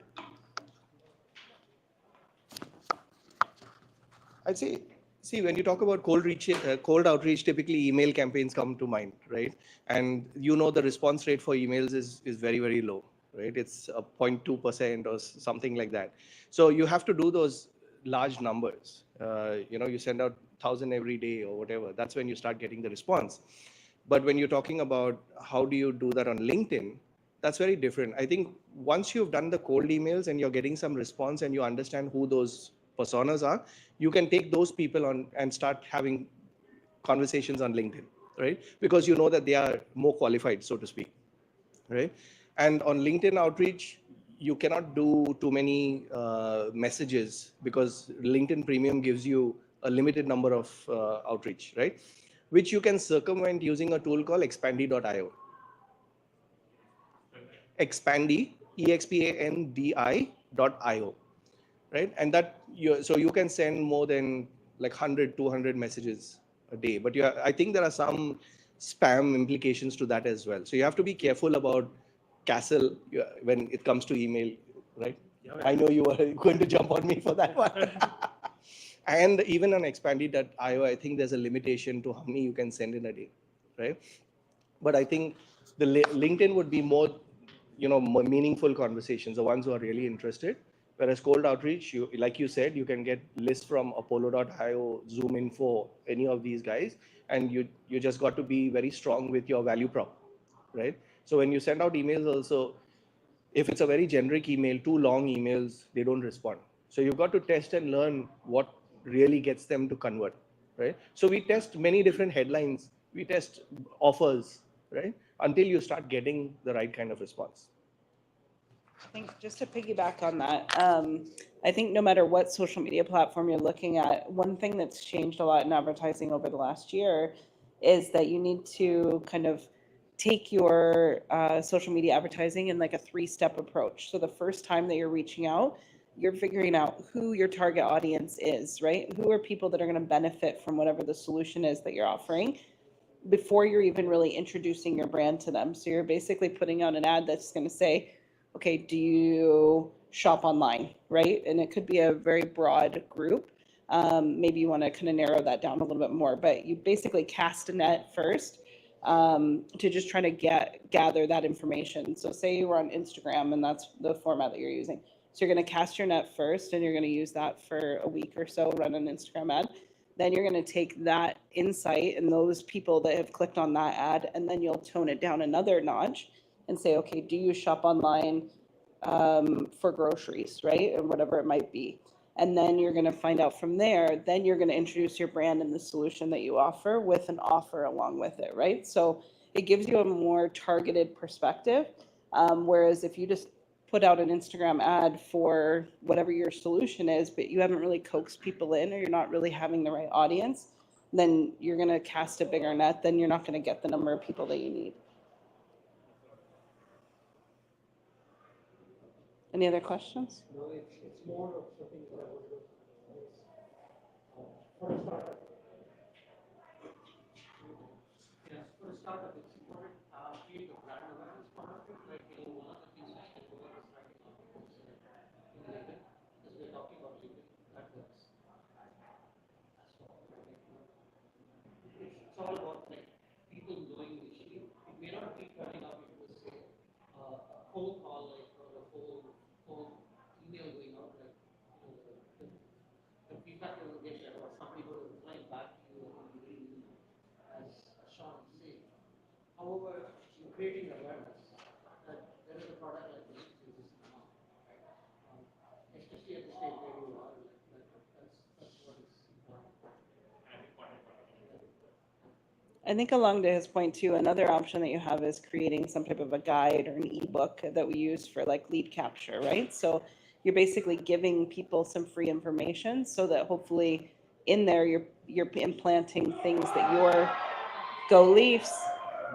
I'd say, see, when you talk about cold outreach, typically email campaigns come to mind, right? And the response rate for emails is very, very low, right? It's 0.2% or something like that. So you have to do those large numbers. You send out 1,000 every day or whatever. That's when you start getting the response. But when you're talking about how do you do that on LinkedIn, that's very different. I think once you've done the cold emails and you're getting some response and you understand who those personas are, you can take those people on and start having conversations on LinkedIn, right? Because you know that they are more qualified, so to speak, right? And on LinkedIn outreach, you cannot do too many messages because LinkedIn Premium gives you a limited number of outreach, right? Which you can circumvent using a tool called expandi.io. Expandi, expandi.io, right? And so you can send more than like 100, 200 messages a day. But I think there are some spam implications to that as well. So you have to be careful about Castle when it comes to email, right? Yeah. I know you are going to jump on me for that one. And even on expandi.io, I think there's a limitation to how many you can send in a day, right? But I think the LinkedIn would be more meaningful conversations, the ones who are really interested. Whereas cold outreach, like you said, you can get lists from Apollo.io, Zoom Info, any of these guys, and you just got to be very strong with your value prop, right? So when you send out emails also, if it's a very generic email, too long emails, they don't respond. So you've got to test and learn what really gets them to convert, right? So we test many different headlines, we test offers, right? Until you start getting the right kind of response. I think just to piggyback on that, I think no matter what social media platform you're looking at, one thing that's changed a lot in advertising over the last year is that you need to kind of take your social media advertising in like a 3-step approach. So the first time that you're reaching out, you're figuring out who your target audience is, right? Who are people that are going to benefit from whatever the solution is that you're offering before you're even really introducing your brand to them. So you're basically putting out an ad that's going to say, okay, do you shop online, right? And it could be a very broad group. Maybe you want to kind of narrow that down a little bit more, but you basically cast a net first to just try to gather that information. So say you were on Instagram and that's the format that you're using. So you're going to cast your net first and you're going to use that for a week or so, run an Instagram ad. Then you're going to take that insight and those people that have clicked on that ad, and then you'll tone it down another notch and say, okay, do you shop online for groceries, right? Or whatever it might be. And then you're going to find out from there, then you're going to introduce your brand and the solution that you offer with an offer along with it, right? So it gives you a more targeted perspective. Whereas if you just put out an Instagram ad for whatever your solution is, but you haven't really coaxed people in, or you're not really having the right audience, then you're going to cast a bigger net, then you're not going to get the number of people that you need. Any other questions? No, it's more of something that I would look for a startup. Yes, for a startup, it's important to create a brand awareness part of it. Like, one of the things I can do is writing on in LinkedIn, because we're talking about LinkedIn, that works. It's all about like people knowing the issue. It may not be turning up into say a cold call like or a whole email going out, like the feedback you will get there, or somebody will reply back to you as Sean said. However, you're creating awareness that there is a product like this which is now, right? Especially at the stage where you are, that's what is important. I think along to his point too, another option that you have is creating some type of a guide or an ebook that we use for like lead capture, right? So you're basically giving people some free information so that hopefully in there you're implanting things that your Go Leafs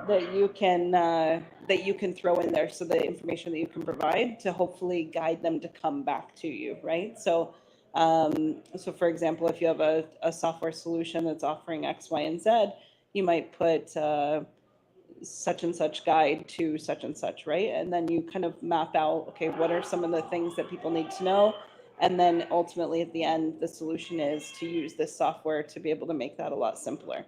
that you can throw in there, so the information that you can provide to hopefully guide them to come back to you, right? So so for example, if you have a software solution that's offering X, Y, and Z, you might put such and such guide to such and such, right? And then you kind of map out, okay, what are some of the things that people need to know? And then ultimately at the end, the solution is to use this software to be able to make that a lot simpler.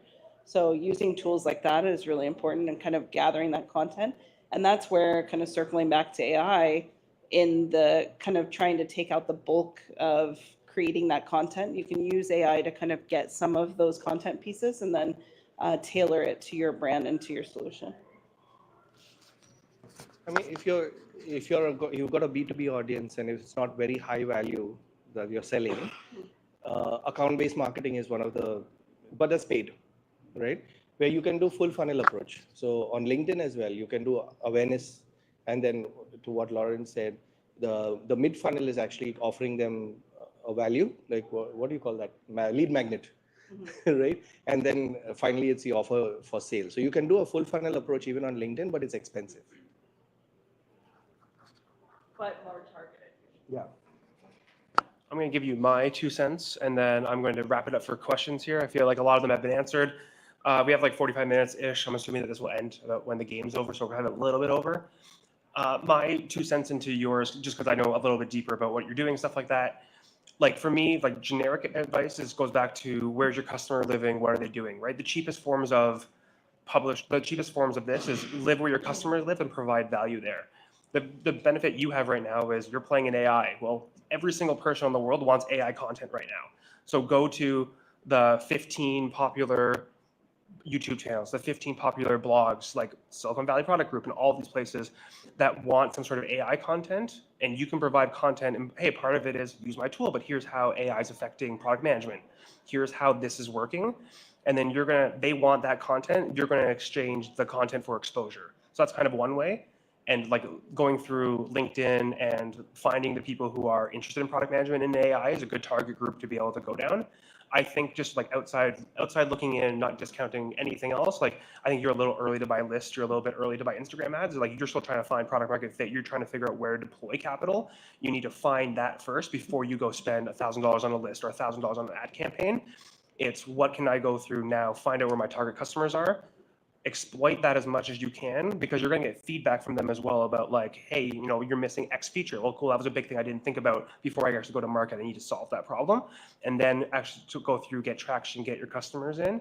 So using tools like that is really important, and kind of gathering that content. And that's where, kind of circling back to AI, in the kind of trying to take out the bulk of creating that content, you can use AI to kind of get some of those content pieces and then tailor it to your brand and to your solution. I mean, if you've got a B2B audience and if it's not very high value that you're selling, account-based marketing is one of the, but that's paid, right? Where you can do full funnel approach. So on LinkedIn as well, you can do awareness, and then to what Lauren said, the mid funnel is actually offering them a value, like what do you call that? Lead magnet. Right? And then finally, it's the offer for sale. So you can do a full funnel approach even on LinkedIn, but it's expensive. But more targeted. Yeah. I'm going to give you my 2 cents, and then I'm going to wrap it up for questions here. I feel like a lot of them have been answered. We have like 45 minutes-ish. I'm assuming that this will end about when the game's over, so we're kind of a little bit over. My 2 cents into yours, just because I know a little bit deeper about what you're doing, stuff like that. Like for me, like generic advice goes back to where's your customer living, what are they doing, right? The cheapest forms of this is live where your customers live and provide value there. The benefit you have right now is you're playing in AI. Well, every single person in the world wants AI content right now. So go to the 15 popular YouTube channels, the 15 popular blogs like Silicon Valley Product Group and all these places that want some sort of AI content, and you can provide content. And hey, part of it is use my tool, but here's how AI is affecting product management. Here's how this is working. And then they want that content. You're gonna exchange the content for exposure. So that's kind of one way. And like going through LinkedIn and finding the people who are interested in product management and AI is a good target group to be able to go down. I think just like outside looking in, not discounting anything else, like I think you're a little early to buy lists, you're a little bit early to buy Instagram ads. Like you're still trying to find product market fit, you're trying to figure out where to deploy capital. You need to find that first before you go spend $1,000 on a list or $1,000 on an ad campaign. It's what can I go through now, find out where my target customers are, exploit that as much as you can, because you're going to get feedback from them as well about like, hey, you're missing X feature. Well, cool, that was a big thing I didn't think about before I actually go to market. I need to solve that problem. And then actually to go through, get traction, get your customers in,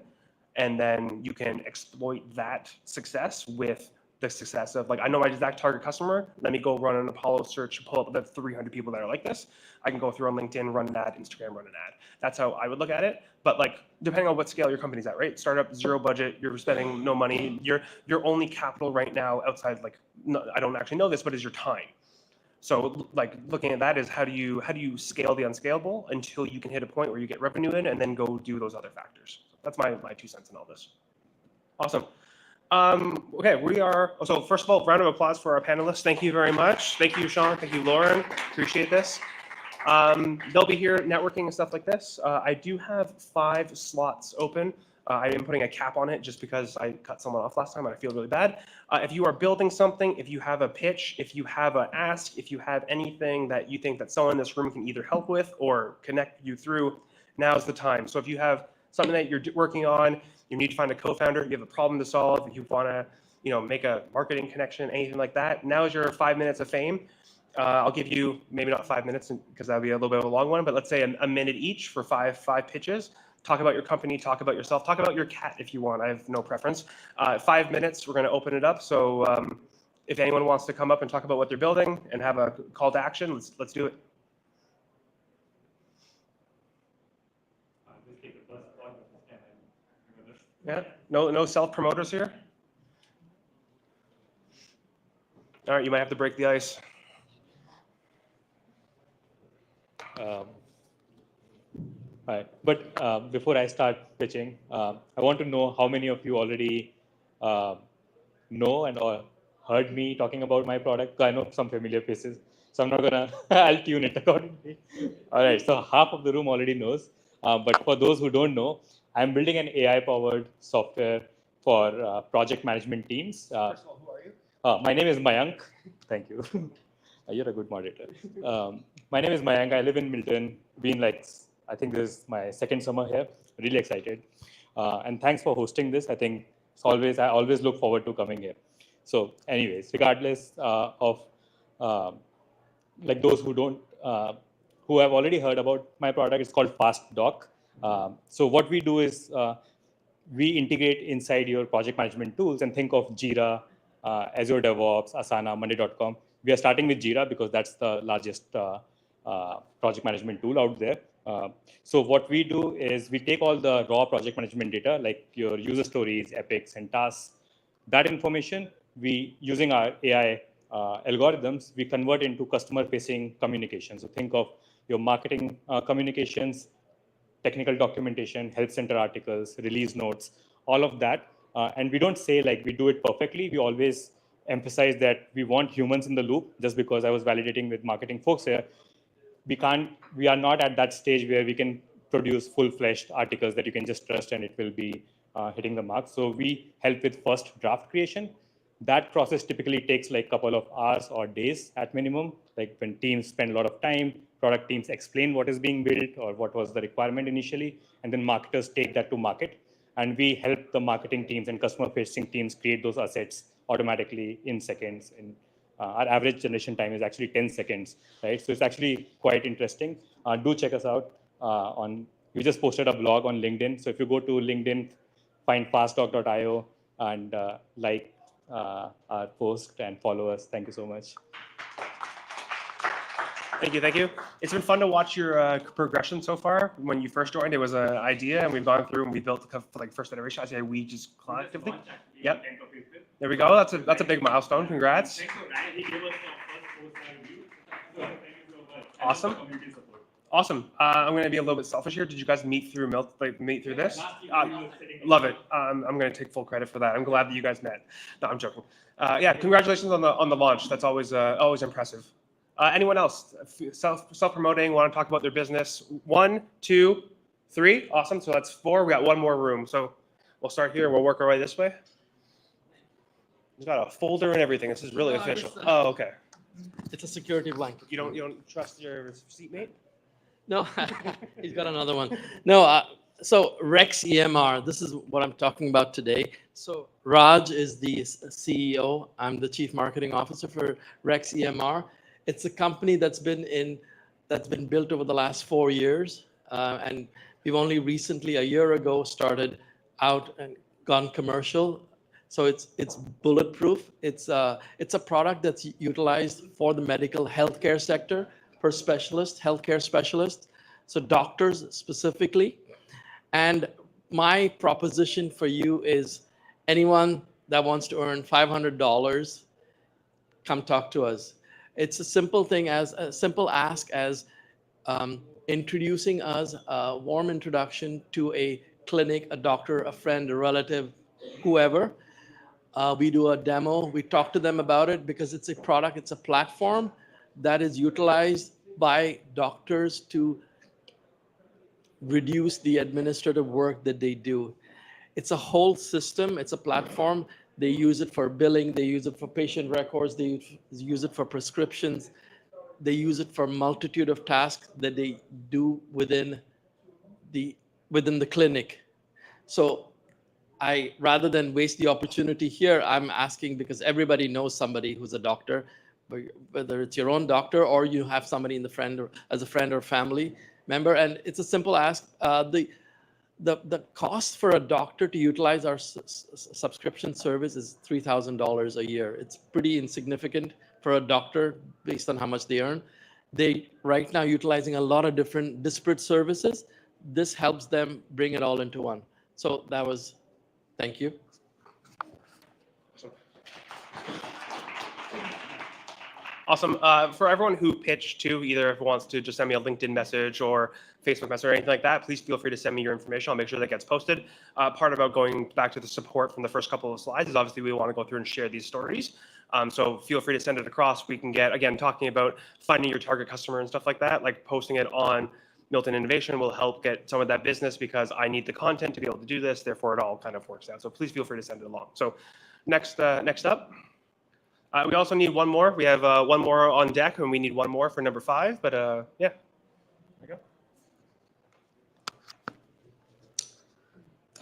and then you can exploit that success with the success of like, I know my exact target customer. Let me go run an Apollo search, pull up the 300 people that are like this. I can go through on LinkedIn, run an ad, Instagram, run an ad. That's how I would look at it. But like, depending on what scale your company's at, right? Startup, zero budget, you're spending no money. Your only capital right now outside, like, no, I don't actually know this, but is your time. So like looking at that is how do you scale the unscalable until you can hit a point where you get revenue in and then go do those other factors. That's my 2 cents in all this. Awesome. Okay, so first of all, round of applause for our panelists. Thank you very much. Thank you, Sean. Thank you, Lauren. Appreciate this. They'll be here networking and stuff like this. I do have 5 slots open. I am putting a cap on it just because I cut someone off last time and I feel really bad. If you are building something, if you have a pitch, if you have an ask, if you have anything that you think that someone in this room can either help with or connect you through, now's the time. So if you have something that you're working on, you need to find a co-founder, you have a problem to solve, if you want to make a marketing connection, anything like that, now is your 5 minutes of fame. I'll give you maybe not 5 minutes because that would be a little bit of a long one, but let's say a minute each for five pitches. Talk about your company, talk about yourself, talk about your cat if you want. I have no preference. 5 minutes, we're going to open it up. So if anyone wants to come up and talk about what they're building and have a call to action, let's do it. Yeah, no self-promoters here. All right, you might have to break the ice. Right. But before I start pitching, I want to know how many of you already know and or heard me talking about my product. I know some familiar faces, so I'm not gonna. I'll tune it accordingly. All right. So half of the room already knows, but for those who don't know, I'm building an AI-powered software for project management teams. First of all, who are you? My name is Mayank. Thank you. You're a good moderator. My name is Mayank. I live in Milton. I think this is my second summer here. Really excited. And thanks for hosting this. I think I always look forward to coming here. So anyways, regardless of like those who have already heard about my product, it's called FastDoc. So what we do is we integrate inside your project management tools and think of Jira, Azure DevOps, Asana, Monday.com. We are starting with Jira because that's the largest project management tool out there. So what we do is we take all the raw project management data, like your user stories, epics, and tasks. That information, using our AI algorithms, we convert into customer-facing communication. So think of your marketing communications, technical documentation, help center articles, release notes, all of that. And we don't say like we do it perfectly. We always emphasize that we want humans in the loop. Just because I was validating with marketing folks here, we are not at that stage where we can produce full-fledged articles that you can just trust and it will be hitting the mark. So we help with first draft creation. That process typically takes like a couple of hours or days at minimum, like when teams spend a lot of time, product teams explain what is being built or what was the requirement initially, and then marketers take that to market. And we help the marketing teams and customer-facing teams create those assets automatically in seconds. And our average generation time is actually 10 seconds, right? So it's actually quite interesting. Do check us out we just posted a blog on LinkedIn. So if you go to LinkedIn, find fastdoc.io and our post and follow us. Thank you so much. Thank you, thank you. It's been fun to watch your progression so far. When you first joined, it was an idea, and we've gone through and we built the like first iteration. I say we just collectively. Yep. There we go. That's a big milestone. Congrats. Awesome. Awesome. I'm going to be a little bit selfish here. Did you guys meet through this? Love it. I'm going to take full credit for that. I'm glad that you guys met. No, I'm joking. Yeah, congratulations on the launch. That's always impressive. Anyone else self-promoting, want to talk about their business? 1, 2, 3. Awesome. So that's 4. We got one more room. So we'll start here. We'll work our way this way. He's got a folder and everything. This is really official. Oh, okay. It's a security blanket. You don't trust your seatmate? No, he's got another one. No, so Rex EMR, this is what I'm talking about today. So Raj is the CEO. I'm the Chief Marketing Officer for Rex EMR. It's a company that's been built over the last 4 years. And we've only recently, a year ago, started out and gone commercial. So it's bulletproof. It's a product that's utilized for the medical healthcare sector, for specialists, healthcare specialists, so doctors specifically. And my proposition for you is anyone that wants to earn $500, come talk to us. It's a simple thing, as a simple ask as introducing us, a warm introduction to a clinic, a doctor, a friend, a relative, whoever. We do a demo, we talk to them about it because it's a product, it's a platform that is utilized by doctors to reduce the administrative work that they do. It's a whole system, it's a platform. They use it for billing, they use it for patient records, they use it for prescriptions, they use it for a multitude of tasks that they do within the clinic. So rather than waste the opportunity here, I'm asking because everybody knows somebody who's a doctor, whether it's your own doctor or you have somebody in as a friend or family member. And it's a simple ask. The cost for a doctor to utilize our subscription service is $3,000 a year. It's pretty insignificant for a doctor based on how much they earn. They right now utilizing a lot of different disparate services. This helps them bring it all into one. So thank you. Awesome. For everyone who pitched to, either if it wants to just send me a LinkedIn message or Facebook message or anything like that, please feel free to send me your information. I'll make sure that gets posted. Part about going back to the support from the first couple of slides is obviously we want to go through and share these stories. So feel free to send it across. We can get, again, talking about finding your target customer and stuff like that, like posting it on Milton Innovation will help get some of that business because I need the content to be able to do this. Therefore, it all kind of works out. So please feel free to send it along. So next up. We also need one more. We have one more on deck, and we need one more for number 5. But yeah, there we go.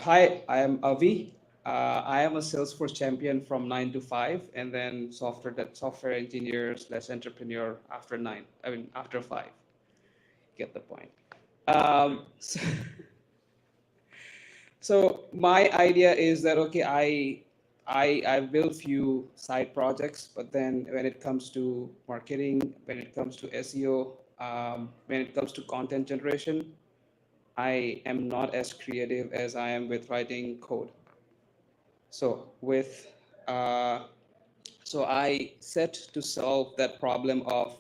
Hi, I am Avi. I am a Salesforce champion from 9 to 5, and then software engineer / entrepreneur after 9. I mean after 5. Get the point. So my idea is that I build few side projects, but then when it comes to marketing, when it comes to SEO, when it comes to content generation, I am not as creative as I am with writing code. So I set to solve that problem of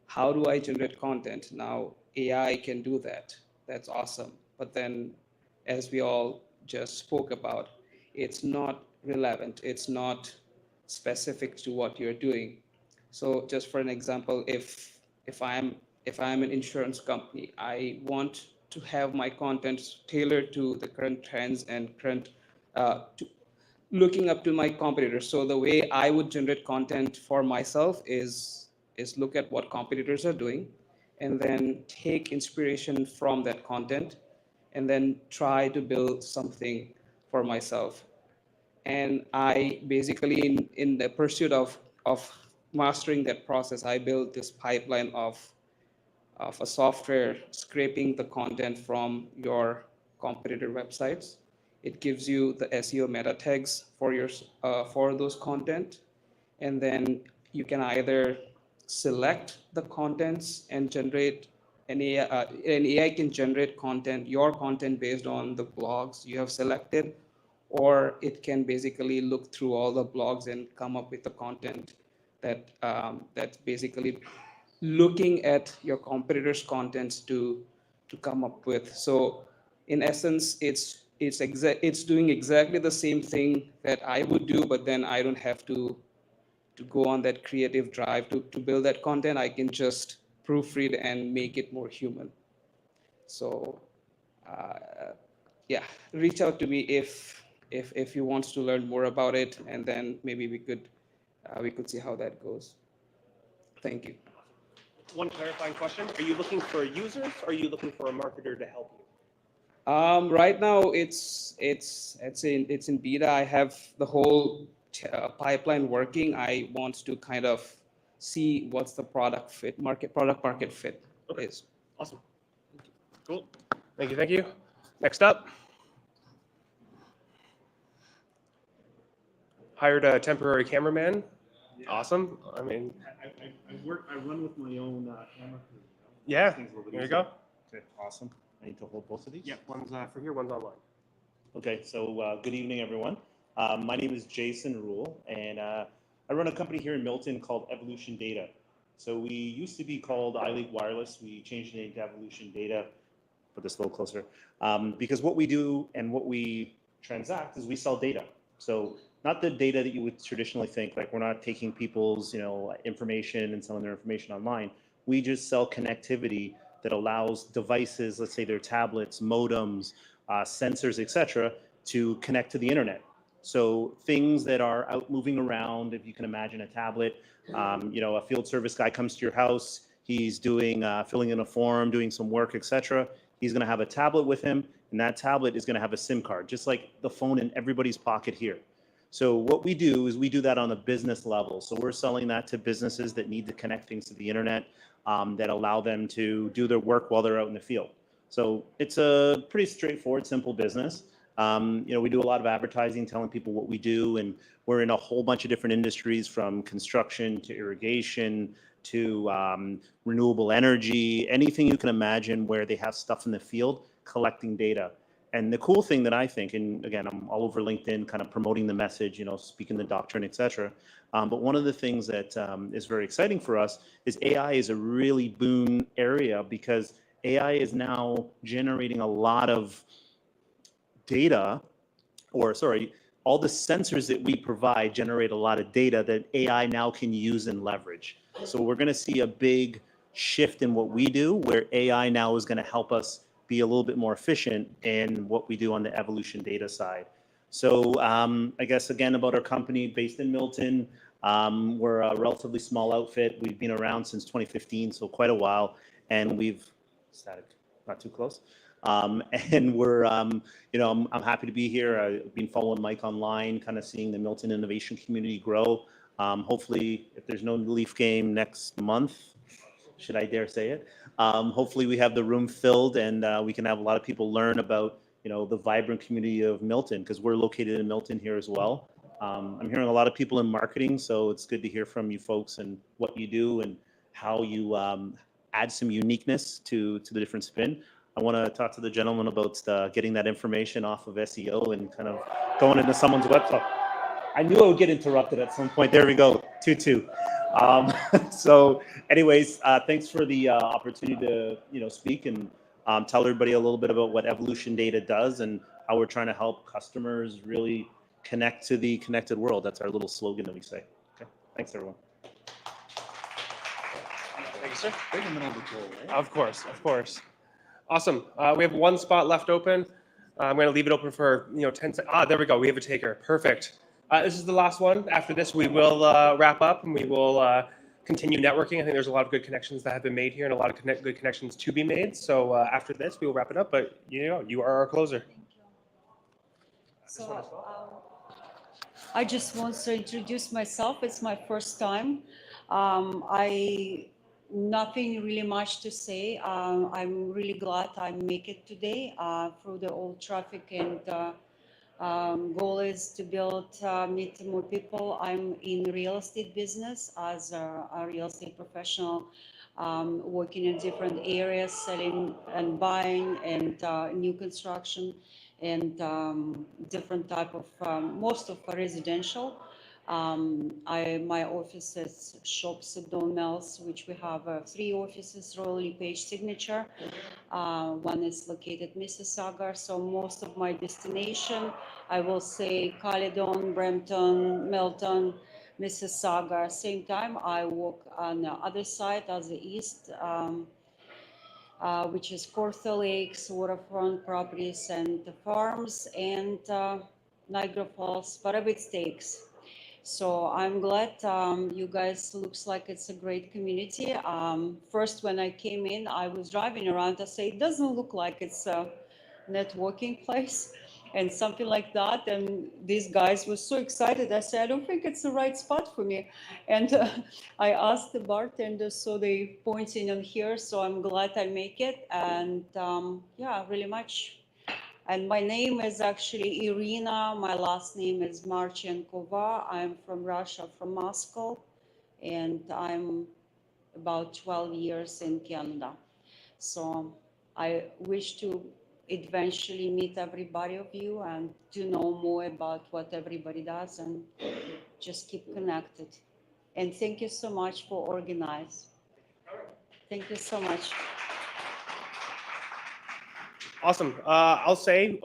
how do I generate content? Now AI can do that. That's awesome. But then, as we all just spoke about, it's not relevant. It's not specific to what you're doing. So just for an example, if I'm an insurance company, I want to have my content tailored to the current trends and current looking up to my competitors. So the way I would generate content for myself is look at what competitors are doing and then take inspiration from that content and then try to build something for myself. And I basically, in the pursuit of mastering that process, I built this pipeline of a software scraping the content from your competitor websites. It gives you the SEO meta tags for your for those content, and then you can either select the contents and generate an AI can generate content, your content based on the blogs you have selected, or it can basically look through all the blogs and come up with the content that that's basically looking at your competitors' contents to come up with. So in essence, it's doing exactly the same thing that I would do, but then I don't have to go on that creative drive to build that content. I can just proofread and make it more human. So yeah, reach out to me if you want to learn more about it, and then maybe we could see how that goes. Thank you. One clarifying question: are you looking for users, or are you looking for a marketer to help you? Right now it's in beta. I have the whole pipeline working. I want to kind of see what's the product market fit is. Awesome. Cool. Thank you. Thank you. Next up. Hired a temporary cameraman. Yeah. Awesome. I mean, I run with my own camera crew. Yeah. There you go. Okay, awesome. I need to hold both of these? Yeah, one's for here, one's online. Okay, so good evening, everyone. My name is Jason Rule, and I run a company here in Milton called Evolution Data. So we used to be called iLeague Wireless. We changed the name to Evolution Data. Put this a little closer. Because what we do and what we transact is we sell data. So not the data that you would traditionally think, like we're not taking people's information and selling their information online. We just sell connectivity that allows devices, let's say their tablets, modems, sensors, etc., to connect to the internet. So things that are out moving around, if you can imagine a tablet, a field service guy comes to your house, he's doing filling in a form, doing some work, etc. He's going to have a tablet with him, and that tablet is going to have a SIM card, just like the phone in everybody's pocket here. So what we do is we do that on a business level. So we're selling that to businesses that need to connect things to the internet, that allow them to do their work while they're out in the field. So it's a pretty straightforward, simple business. We do a lot of advertising, telling people what we do, and we're in a whole bunch of different industries, from construction to irrigation to renewable energy, anything you can imagine where they have stuff in the field collecting data. And the cool thing that I think, and again, I'm all over LinkedIn kind of promoting the message, speaking the doctrine, et cetera. But one of the things that is very exciting for us is AI is a really boon area, because AI is now generating a lot of data, all the sensors that we provide generate a lot of data that AI now can use and leverage. So we're going to see a big shift in what we do, where AI now is going to help us be a little bit more efficient in what we do on the Evolution Data side. So I guess, again, about our company based in Milton, we're a relatively small outfit. We've been around since 2015, so quite a while, and static, not too close. And we're, I'm happy to be here. I've been following Mike online, kind of seeing the Milton Innovation community grow. Hopefully, if there's no Leaf game next month, should I dare say it, hopefully we have the room filled, and we can have a lot of people learn about, the vibrant community of Milton, because we're located in Milton here as well. I'm hearing a lot of people in marketing, so it's good to hear from you folks and what you do and how you add some uniqueness to the different spin. I want to talk to the gentleman about getting that information off of SEO and kind of going into someone's website. I knew I would get interrupted at some point. There we go, 2-2. So anyways, thanks for the opportunity to speak and tell everybody a little bit about what Evolution Data does and how we're trying to help customers really connect to the connected world. That's our little slogan that we say. Okay, thanks everyone. Thank you, sir. Right in the middle of the goal, right? Of course, of course. Awesome. We have one spot left open. I'm going to leave it open for 10 seconds. There we go. We have a taker. Perfect. This is the last one. After this, we will wrap up, and we will continue networking. I think there's a lot of good connections that have been made here, and a lot of good connections to be made. So after this, we will wrap it up. But you are our closer. So I just want to introduce myself. It's my first time. Nothing really much to say. I'm really glad I make it today through the old traffic and Goal is to meet more people. I'm in real estate business as a real estate professional, working in different areas, selling and buying and new construction and different type of, most of residential. My office is Shops at Don Mills, which we have 3 offices, Royal LePage Signature. One is located Mississauga. So most of my destination, I will say Caledon, Brampton, Milton, Mississauga. Same time, I work on the other side as the east, which is Cortha Lakes, waterfront properties and the farms, and Niagara Falls, whatever it takes. So I'm glad you guys looks like it's a great community. First, when I came in, I was driving around. I say it doesn't look like it's a networking place and something like that. And these guys were so excited. I said, I don't think it's the right spot for me. And I asked the bartender, so they pointing on here. So I'm glad I make it. And yeah, really much. And my name is actually Irina. My last name is Marchenkova. I'm from Russia, from Moscow, and I'm about 12 years in Canada. So I wish to eventually meet everybody of you and to know more about what everybody does and just keep connected. And thank you so much for organizing. Thank you so much. Awesome. I'll say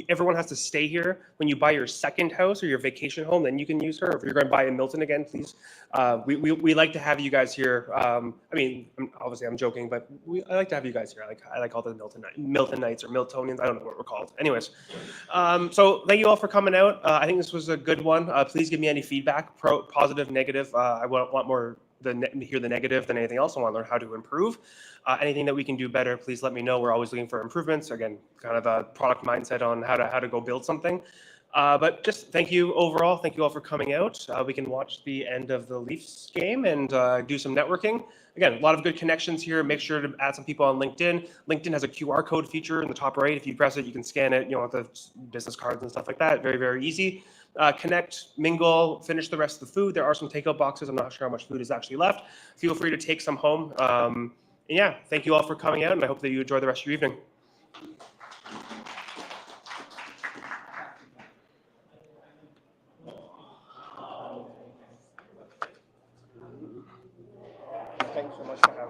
everyone has to stay here. When you buy your second house or your vacation home, then you can use her. If you're going to buy in Milton again, please. We like to have you guys here. I mean, obviously I'm joking, but I like to have you guys here. I like all the Milton Knights or Miltonians. I don't know what we're called. Anyways, so thank you all for coming out. I think this was a good one. Please give me any feedback, positive, negative. I want more hear the negative than anything else. I want to learn how to improve. Anything that we can do better, please let me know. We're always looking for improvements. Again, kind of a product mindset on how to go build something. But just thank you overall. Thank you all for coming out. We can watch the end of the Leafs game and do some networking. Again, a lot of good connections here. Make sure to add some people on LinkedIn. LinkedIn has a QR code feature in the top right. If you press it, you can scan it, with the business cards and stuff like that. Very, very easy. Connect, mingle, finish the rest of the food. There are some takeout boxes. I'm not sure how much food is actually left. Feel free to take some home. And yeah, thank you all for coming out, and I hope that you enjoy the rest of your evening. Thanks so much for having me.